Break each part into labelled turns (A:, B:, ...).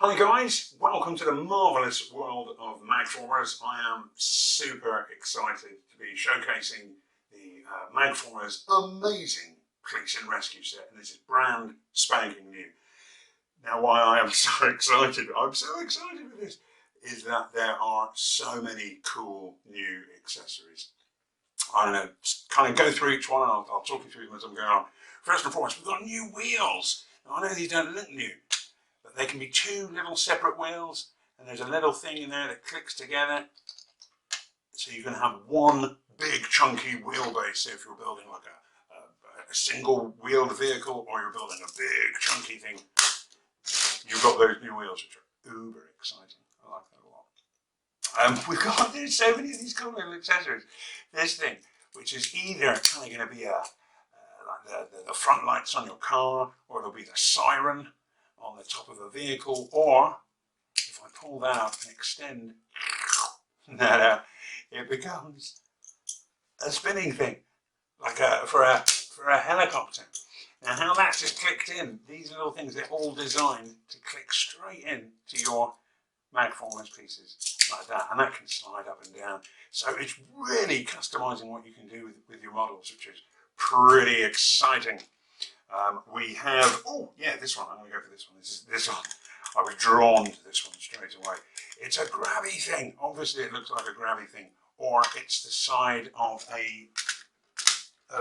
A: Hi guys, welcome to the marvellous world of Magformers. I am super excited to be showcasing the Magformers amazing police and rescue set, and this is brand spanking new. Now why I am so excited with this, is that there are so many cool new accessories. I'm going to kind of go through each one and I'll talk you through them as I'm going on. First and foremost, we've got new wheels. Now I know these don't look new, but they can be two little separate wheels, and there's a little thing in there that clicks together, so you can have one big chunky wheelbase. So if you're building like a single wheeled vehicle, or you're building a big chunky thing, you've got those new wheels, which are uber exciting. I like that a lot. There's so many of these cool little accessories. This thing, which is either kind of going to be like the front lights on your car, or it'll be the siren on the top of a vehicle, or if I pull that up and extend that out, it becomes a spinning thing, like for a helicopter. Now how that's just clicked in, these little things, they're all designed to click straight in to your Magformers pieces like that, and that can slide up and down. So it's really customizing what you can do with your models, which is pretty exciting. We have, oh yeah, this one, I'm going to go for this one. This one, I was drawn to this one straight away. It's a grabby thing. Obviously it looks like a grabby thing, or it's the side of a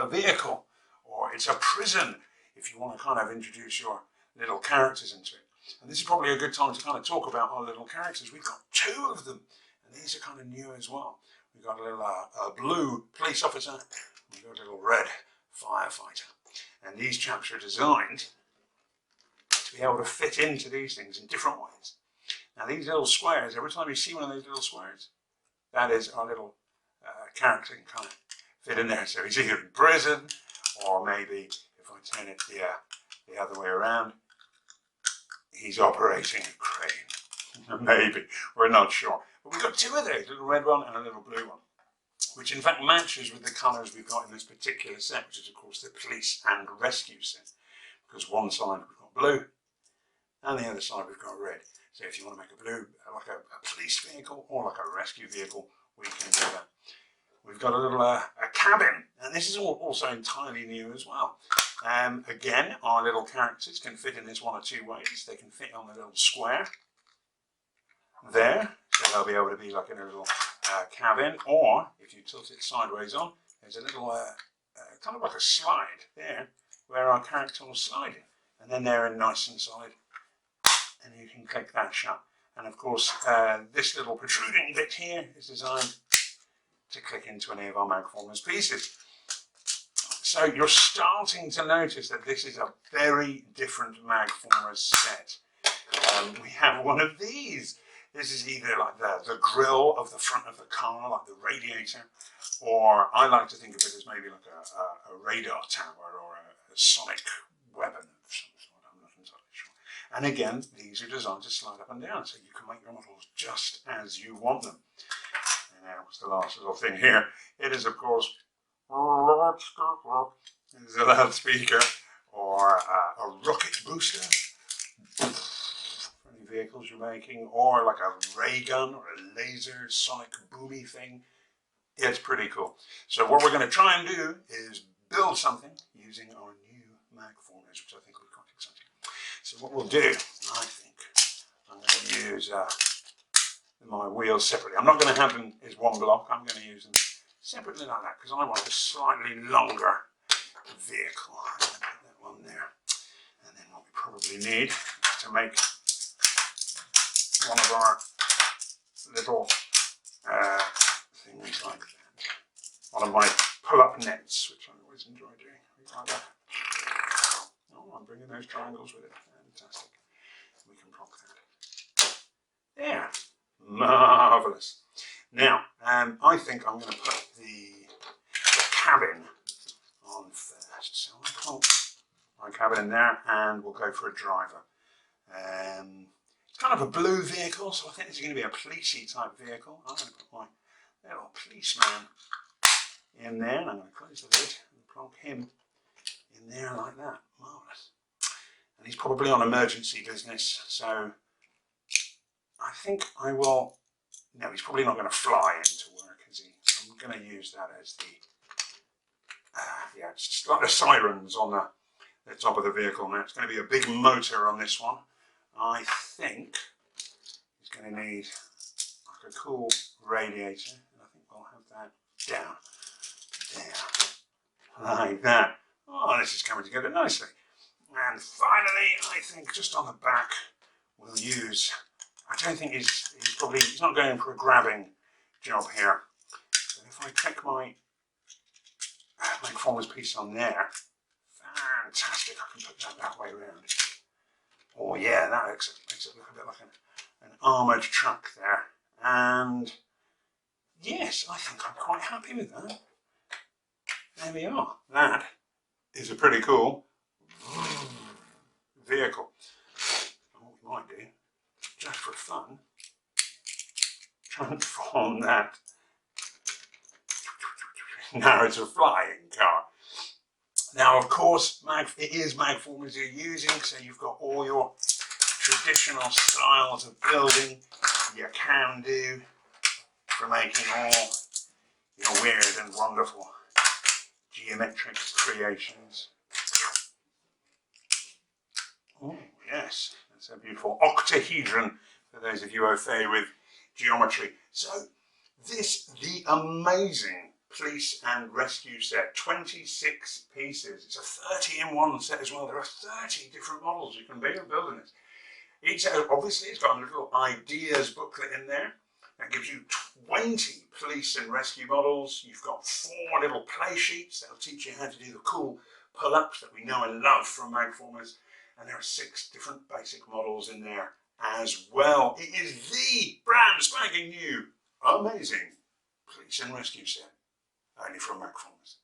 A: vehicle, or it's a prison, if you want to kind of introduce your little characters into it. And this is probably a good time to kind of talk about our little characters. We've got two of them, and these are kind of new as well. We've got a little blue police officer, and we've got a little red firefighter. And these chaps are designed to be able to fit into these things in different ways. Now these little squares, every time you see one of those little squares, that is our little character can kind of fit in there. So he's either in prison, or maybe if I turn it the other way around, he's operating a crane. Maybe, we're not sure. But we've got two of those, a little red one and a little blue one, which in fact matches with the colours we've got in this particular set, which is of course the police and rescue set. Because one side we've got blue, and the other side we've got red. So if you want to make a blue, like a police vehicle, or like a rescue vehicle, we can do that. We've got a little a cabin, and this is also entirely new as well. Again, our little characters can fit in this one or two ways. They can fit on the little square there, so they'll be able to be like in a little cabin, or if you tilt it sideways on, there's a little kind of like a slide there where our character will slide in, and then they're nice and solid, and you can click that shut. And of course this little protruding bit here is designed to click into any of our Magformers pieces. So you're starting to notice that this is a very different Magformers set. We have one of these. This is either like the grill of the front of the car, like the radiator, or I like to think of it as maybe like a radar tower, or a sonic weapon of some sort. I'm not entirely sure. And again, these are designed to slide up and down, so you can make your models just as you want them. And now what's the last little thing here? It is of course there's a loudspeaker, or a rocket booster for any vehicles you're making, or like a ray gun or a laser sonic boomy thing. It's pretty cool. So what we're going to try and do is build something using our new Magformers, which I think will be quite exciting. So what we'll do, I think, I'm going to use my wheels separately. I'm not going to have them as one block. I'm going to use them separately like that, because I want a slightly longer vehicle. I'm going to put that one there. And then what we probably need to make one of our little things like that. One of my pull-up nets, which I always enjoy doing. Like that. Oh, I'm bringing those triangles with it. Fantastic. We can prop that. There. Marvellous. Now, I think I'm going to put the cabin on first. So I'll plonk my cabin in there, and we'll go for a driver. It's kind of a blue vehicle, so I think this is going to be a policey type vehicle. I'm going to put my little policeman in there, and I'm going to close the lid and plonk him in there like that. Marvellous. And he's probably on emergency business, so I think I will, no, he's probably not going to fly into work, is he? I'm going to use that as the, yeah, it's just like the sirens on the top of the vehicle now. It's going to be a big motor on this one. I think he's going to need like a cool radiator, and I think we'll have that down there, like that. Oh, this is coming together nicely. And finally, I think just on the back, we'll use, I don't think he's not going for a grabbing job here. So if I click my Magformers piece on there, fantastic, I can put that way around. Oh yeah, that makes it look a bit like an armoured truck there. And yes, I think I'm quite happy with that. There we are. That is a pretty cool vehicle. And what we might do, just for fun, transform that now it's a flying car. Now, of course, it is Magformers you're using, so you've got all your traditional styles of building, your can do, for making all your weird and wonderful geometric creations. Oh, yes, that's a beautiful octahedron for those of you au fait with geometry. So, the amazing police and rescue set, 26 pieces. It's a 30-in-1 set as well. There are 30 different models you can build in this. Each obviously it's got a little ideas booklet in there that gives you 20 police and rescue models. You've got 4 little play sheets that'll teach you how to do the cool pull-ups that we know and love from Magformers. And there are 6 different basic models in there as well. It is the brand spanking new, amazing police and rescue set, only from Magformers.